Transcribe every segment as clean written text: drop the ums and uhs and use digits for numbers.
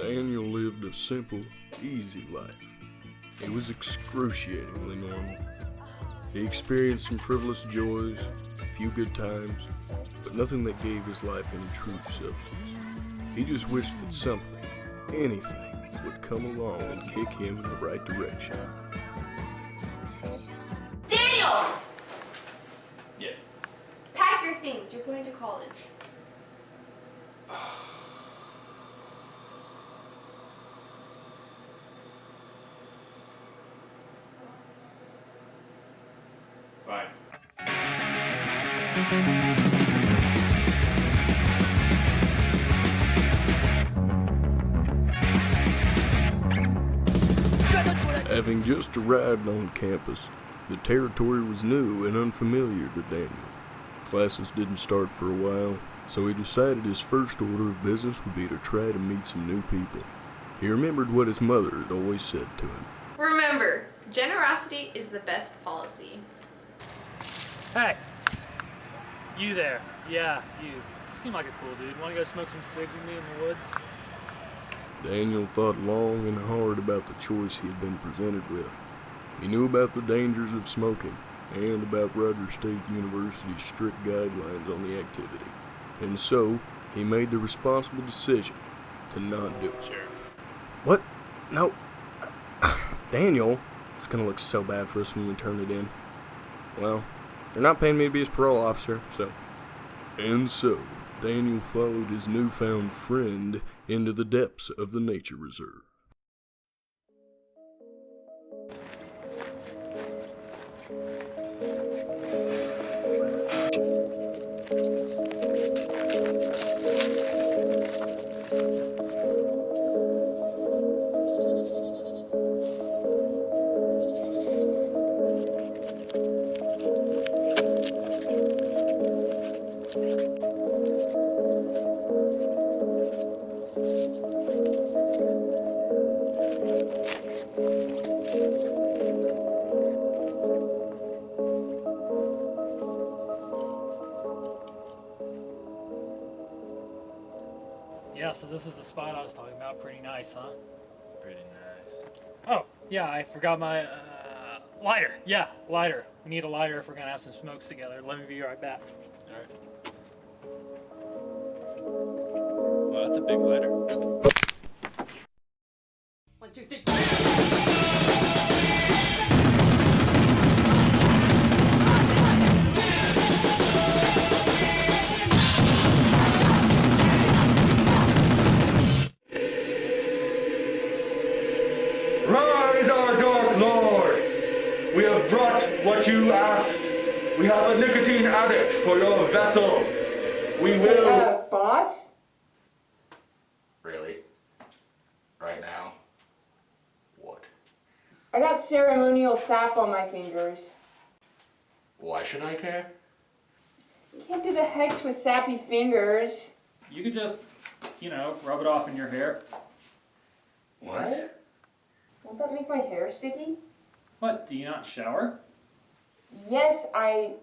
Daniel lived a simple, easy life. It was excruciatingly normal. He experienced some frivolous joys, a few good times, but nothing that gave his life any true substance. He just wished that something, anything, would come along and kick him in the right direction. Daniel! Yeah. Pack your things, you're going to college. Fine. Having just arrived on campus, the territory was new and unfamiliar to Daniel. Classes didn't start for a while, so he decided his first order of business would be to try to meet some new people. He remembered what his mother had always said to him. Remember, generosity is the best policy. Hey! You there. Yeah, you. You seem like a cool dude. Wanna go smoke some cigs with me in the woods? Daniel thought long and hard about the choice he had been presented with. He knew about the dangers of smoking and about Rogers State University's strict guidelines on the activity. And so, he made the responsible decision to not do it. Sure. What? No. Daniel, it's gonna look so bad for us when we turn it in. Well, they're not paying me to be his parole officer, so. And so, Daniel followed his newfound friend into the depths of the nature reserve. Yeah, so this is the spot I was talking about. Pretty nice, huh? Pretty nice. Oh, yeah, I forgot my, lighter. Yeah, lighter. We need a lighter if we're gonna have some smokes together. Let me be right back. Alright. Well, that's a big lighter. 1, 2, 3. Rise, our Dark Lord! We have brought what you asked. We have a nicotine addict for your vessel. We will... boss? Really? Right now? What? I got ceremonial sap on my fingers. Why should I care? You can't do the hex with sappy fingers. You could just, rub it off in your hair. What? Won't that make my hair sticky? What, do you not shower? Yes, I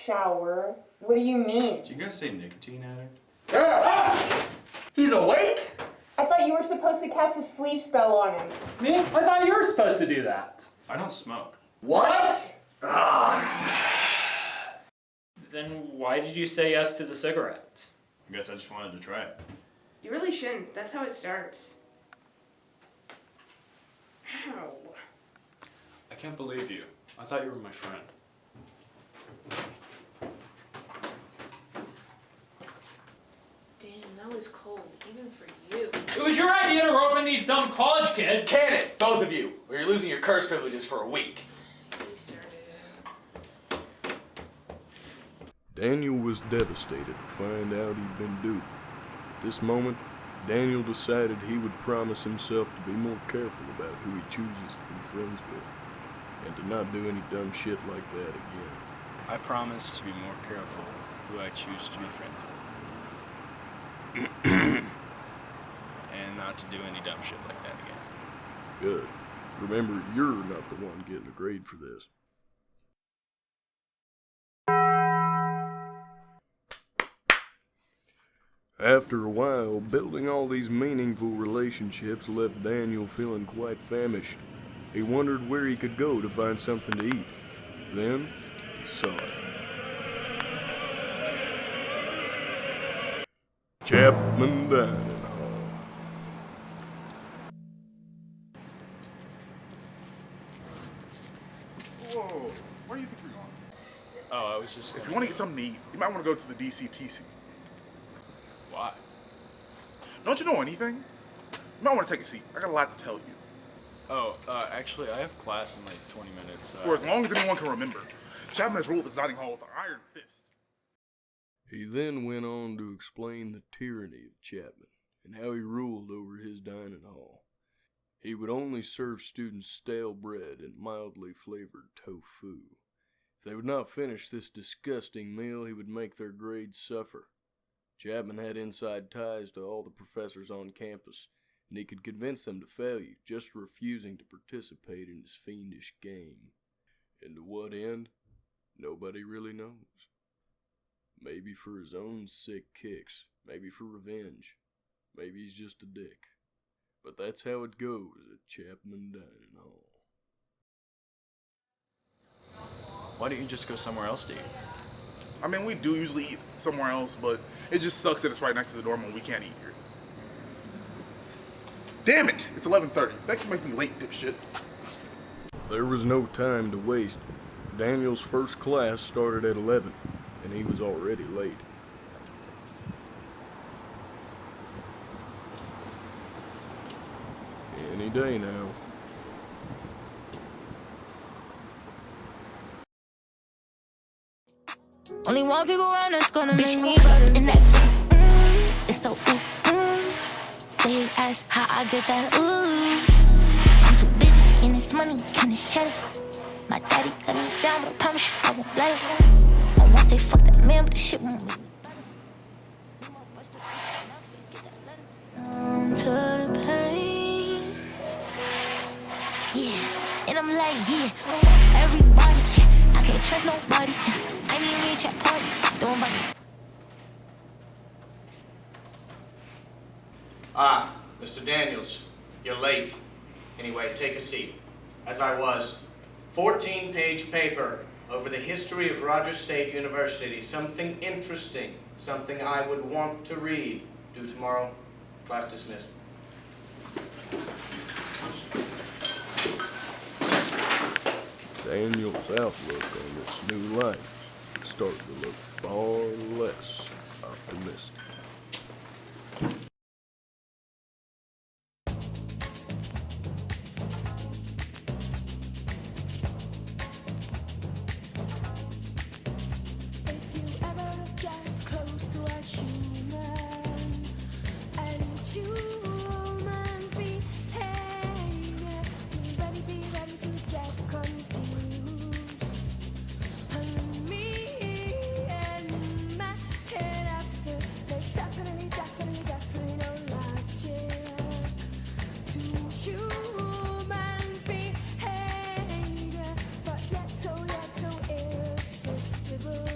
shower. What do you mean? Did you guys say nicotine addict? Ah! He's awake? I thought you were supposed to cast a sleep spell on him. Me? I thought you were supposed to do that. I don't smoke. What? Then why did you say yes to the cigarette? I guess I just wanted to try it. You really shouldn't. That's how it starts. Ow. I can't believe you. I thought you were my friend. Damn, that was cold, even for you. It was your idea to rope in these dumb college kids. Can it, both of you, or you're losing your curse privileges for a week. You started it. Daniel was devastated to find out he'd been duped. At this moment, Daniel decided he would promise himself to be more careful about who he chooses to be friends with, and to not do any dumb shit like that again. I promise to be more careful who I choose to be friends with. And not to do any dumb shit like that again. Good. Remember, you're not the one getting a grade for this. After a while, building all these meaningful relationships left Daniel feeling quite famished. He wondered where he could go to find something to eat. Then, he saw it. Chapman Dining Hall. Whoa, where do you think we're going? Oh, I was just. If you want to get something to eat, you might want to go to the DCTC. Why? Don't you know anything? You might want to take a seat. I got a lot to tell you. Oh, actually, I have class in like 20 minutes. For as long as anyone can remember, Chapman has ruled this dining hall with an iron fist. He then went on to explain the tyranny of Chapman and how he ruled over his dining hall. He would only serve students stale bread and mildly flavored tofu. If they would not finish this disgusting meal, he would make their grades suffer. Chapman had inside ties to all the professors on campus, and he could convince them to fail you, just refusing to participate in his fiendish game. And to what end? Nobody really knows. Maybe for his own sick kicks, maybe for revenge, maybe he's just a dick. But that's how it goes at Chapman Dining Hall. Why don't you just go somewhere else to eat? I mean, we do usually eat somewhere else, but it just sucks that it's right next to the dorm and we can't eat here. Damn it! It's 11:30. Thanks for making me late, dipshit. There was no time to waste. Daniel's first class started at 11, and he was already late. Any day now. Only one people around that's gonna make me better than that. It's so They ask how I get that I'm too busy in this money, in this cheddar. My daddy cut me down, but I promise you I won't blame him. I won't say fuck that man, but the shit won't make me better. To the pain. Yeah, and I'm like, yeah, fuck everybody. I can't trust nobody. I need me a chat party. Don't buy me. Ah, Mr. Daniels, you're late. Anyway, take a seat. As I was, 14-page paper over the history of Rogers State University. Something interesting, something I would want to read. Due tomorrow. Class dismissed. Daniel's outlook on this new life started to look far less optimistic. If you ever get close to a human and human behavior, be ready to get confused. And me and my head after, there's definitely no logic to human behavior, but yet so irresistible.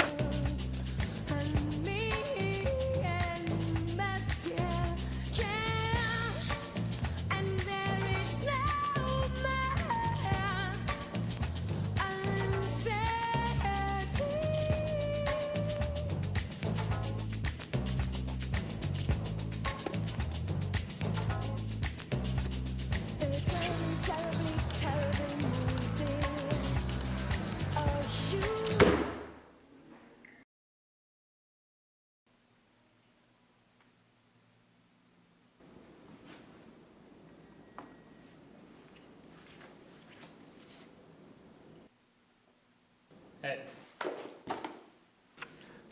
And me and my fear can, and there is no more uncertainty. Terribly moved. Oh, you.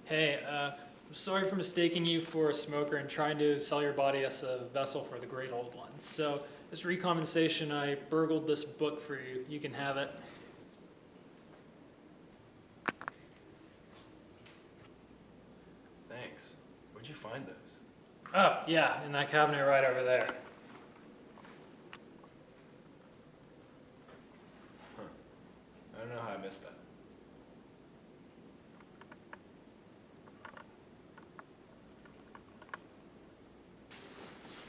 Hey, I'm sorry for mistaking you for a smoker and trying to sell your body as a vessel for the great old ones. So, as recompensation, I burgled this book for you. You can have it. Thanks. Where'd you find this? Oh, yeah, in that cabinet right over there. Huh. I don't know how I missed that.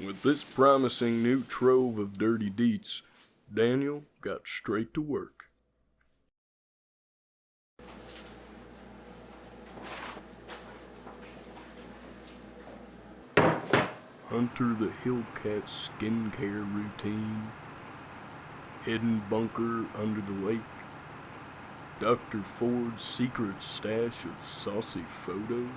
With this promising new trove of dirty deets, Daniel got straight to work. Hunter the Hillcat's skincare routine, hidden bunker under the lake, Dr. Ford's secret stash of saucy photos.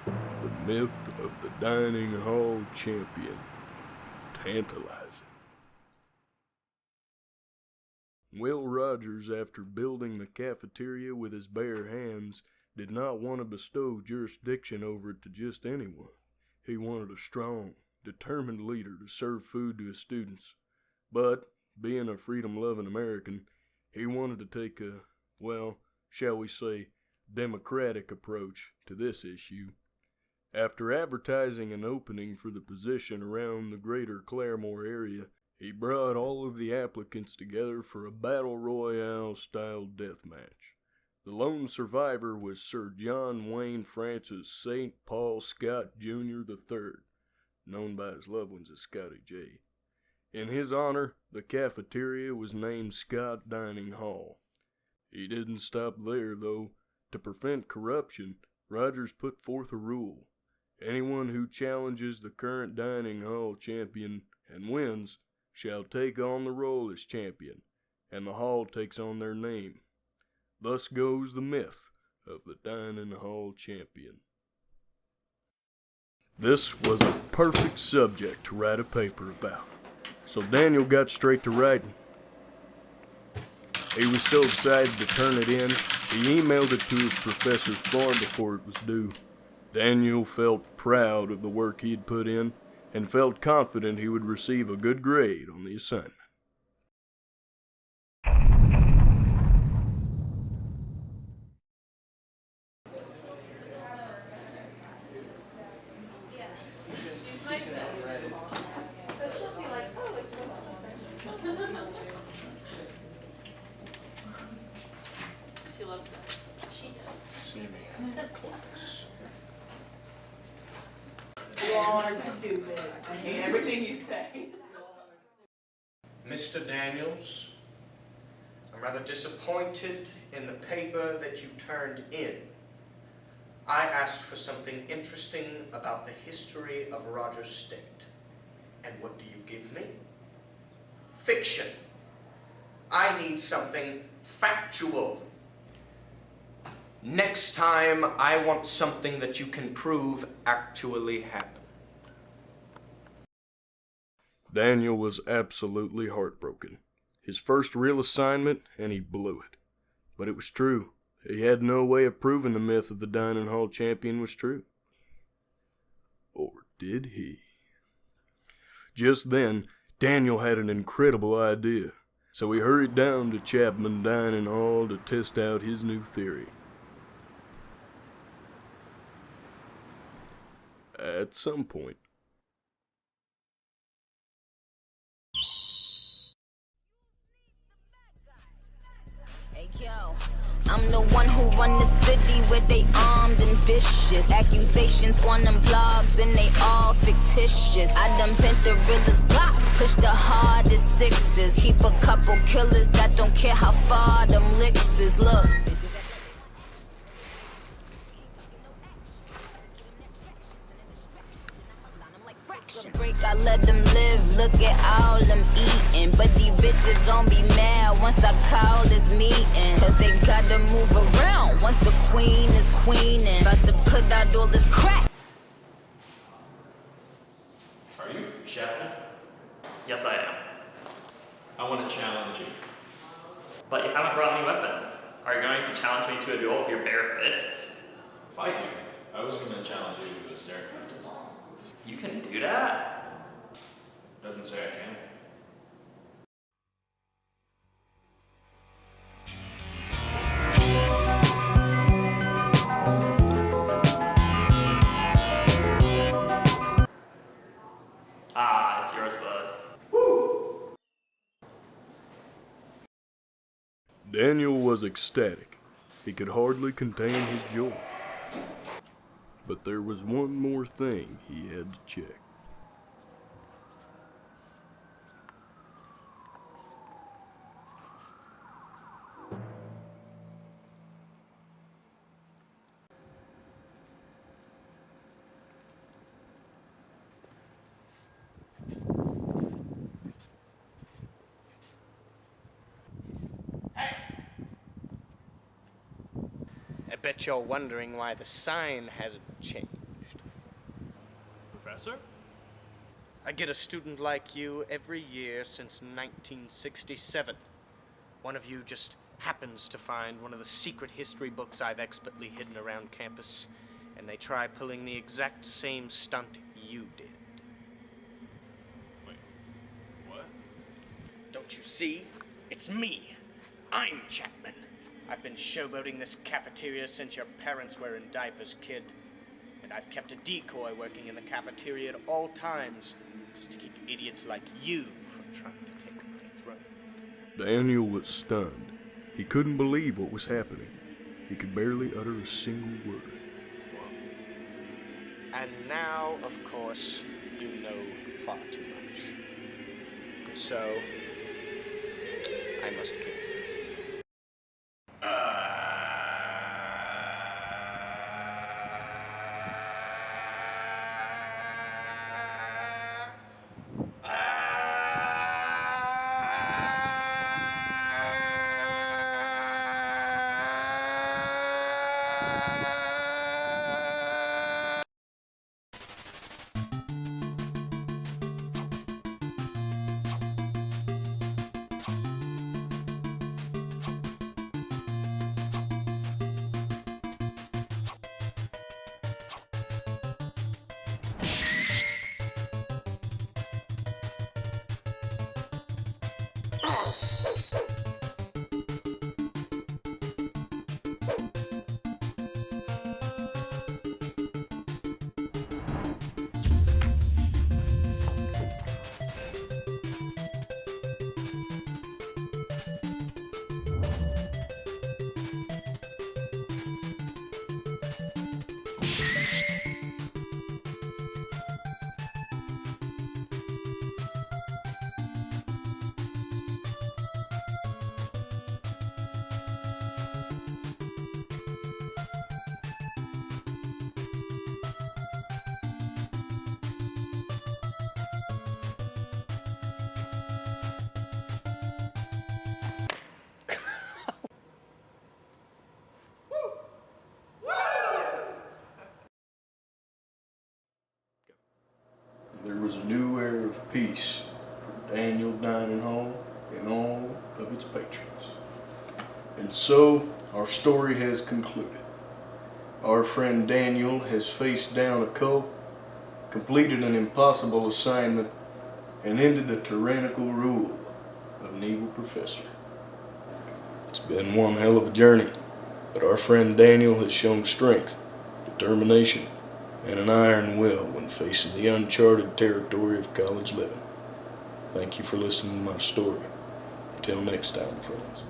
The myth of the dining hall champion, tantalizing. Will Rogers, after building the cafeteria with his bare hands, did not want to bestow jurisdiction over it to just anyone. He wanted a strong, determined leader to serve food to his students. But, being a freedom-loving American, he wanted to take a, well, shall we say, democratic approach to this issue. After advertising an opening for the position around the greater Claremore area, he brought all of the applicants together for a battle royale-style death match. The lone survivor was Sir John Wayne Francis St. Paul Scott Jr. III, known by his loved ones as Scotty J. In his honor, the cafeteria was named Scott Dining Hall. He didn't stop there, though. To prevent corruption, Rogers put forth a rule. Anyone who challenges the current dining hall champion and wins shall take on the role as champion, and the hall takes on their name. Thus goes the myth of the dining hall champion. This was a perfect subject to write a paper about, so Daniel got straight to writing. He was so excited to turn it in, he emailed it to his professor's farm before it was due. Daniel felt proud of the work he had put in, and felt confident he would receive a good grade on the assignment. She loves it. She does. See me after class. You all are stupid. I hate everything you say. Mr. Daniels, I'm rather disappointed in the paper that you turned in. I asked for something interesting about the history of Rogers State. And what do you give me? Fiction. I need something factual. Next time, I want something that you can prove actually happened. Daniel was absolutely heartbroken. His first real assignment, and he blew it. But it was true. He had no way of proving the myth of the dining hall champion was true. Or did he? Just then, Daniel had an incredible idea, so he hurried down to Chapman Dining Hall to test out his new theory. At some point, Hey, yo, I'm the one who run the city where they armed and vicious. Accusations on them blogs and they all fictitious. I done bent the realest blocks, push the hardest sixes. Keep a couple killers that don't care how far them licks is. Look. Break, I let them live, look at all them eating. But these bitches gon' be mad once I call this meeting. Cause they gotta move around once the queen is queening. About to put out all this crap. Are you Chapman? Yes, I am. I want to challenge you. But you haven't brought any weapons. Are you going to challenge me to a duel with your bare fists? Fight you? I was going to challenge you to a staring contest. You can do that? Doesn't say I can. Ah, it's yours, bud. Daniel was ecstatic. He could hardly contain his joy. But there was one more thing he had to check. I bet you're wondering why the sign hasn't changed. Professor? I get a student like you every year since 1967. One of you just happens to find one of the secret history books I've expertly hidden around campus, and they try pulling the exact same stunt you did. Wait, what? Don't you see? It's me. I'm Chapman. I've been showboating this cafeteria since your parents were in diapers, kid. And I've kept a decoy working in the cafeteria at all times, just to keep idiots like you from trying to take my throne. Daniel was stunned. He couldn't believe what was happening. He could barely utter a single word. And now, of course, you know far too much. So, I must kill you. There was a new era of peace for Daniel Dining Hall and all of its patrons. And so, our story has concluded. Our friend Daniel has faced down a cult, completed an impossible assignment, and ended the tyrannical rule of an evil professor. It's been one hell of a journey, but our friend Daniel has shown strength, determination, and an iron will when facing the uncharted territory of college living. Thank you for listening to my story. Until next time, friends.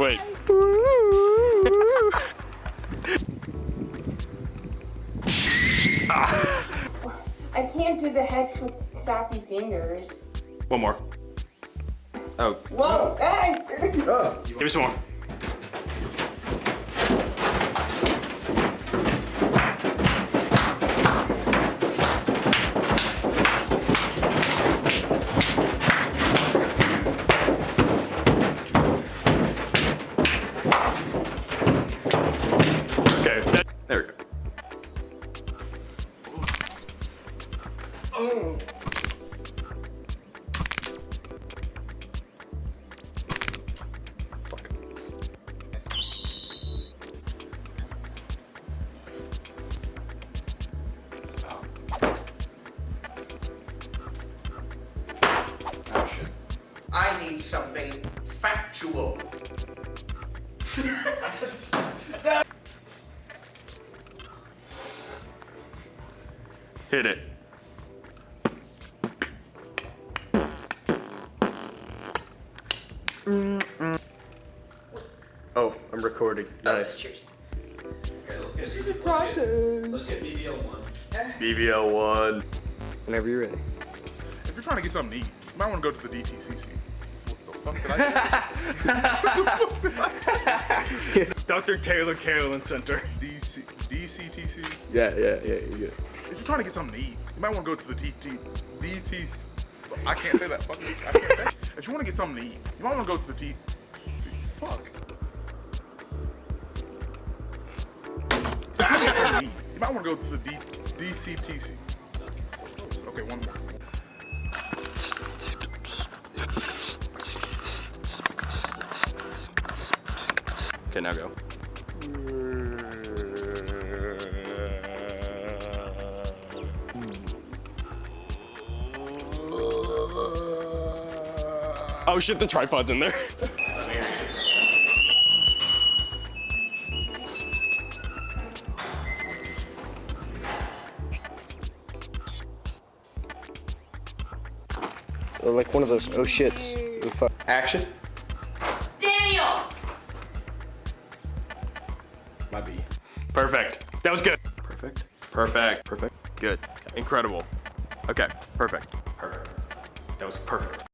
Wait. I can't do the hex with sappy fingers. One more. Oh. Whoa! Ah! Give me some more. Okay, there we go. Oh. Oh, shit. I need something factual. Hit it. Oh, I'm recording. Nice. Cheers. This is a process. Let's get BBL1. BBL1. Whenever you're ready. If you're trying to get something to eat, you might want to go to the DTCC. What the fuck did I say? Dr. Taylor Carolyn Center. DCTC? Yeah, you're good. If you're trying to get something to eat, you might want to go to the DTC. I can't say that. Fuck. I can't say. If you want to get something to eat, you might want to go to the DTC. Fuck. If you want to get something to eat, you might want to go to the DCTC. So close. Okay, one more. Okay, now go. Oh shit, the tripod's in there. Like one of those oh shits. Oh, fuck. Action. Daniel! My B. Perfect. That was good. Perfect. Perfect. Perfect. Good. Incredible. Okay. Perfect. Perfect. That was perfect.